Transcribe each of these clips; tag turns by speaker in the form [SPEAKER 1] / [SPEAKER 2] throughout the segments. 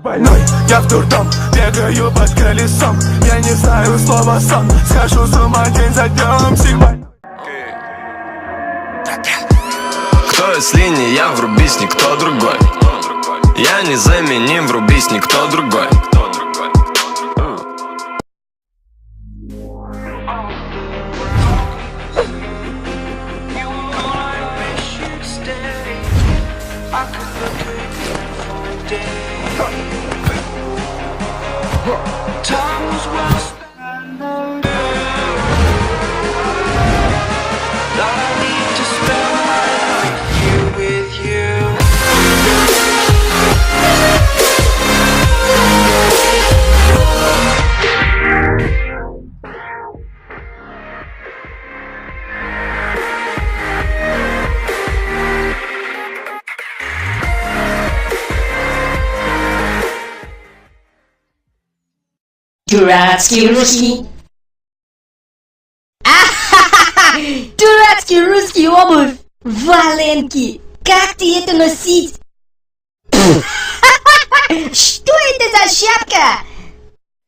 [SPEAKER 1] Больной, я в дурдом, бегаю под колесом. Я не знаю слова сон, схожу с ума день за днем. Психбольной.
[SPEAKER 2] Кто если не я, врубись никто другой. Я незаменим, врубись никто другой.
[SPEAKER 3] Дурацкий русский. Ахахаха! Дурацкий русский обувь. Валенки. Как ты это носить? Что это за шапка?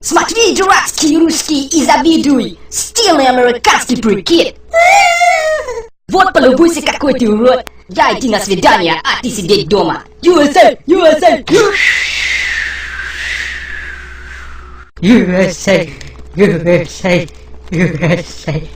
[SPEAKER 3] Смотри, дурацкий русский, и завидуй. Стильный американский прикид. Вот полюбуйся, какой ты урод. Я идти на свидание, а ты сидеть дома. USA, USA. USA, USA, USA.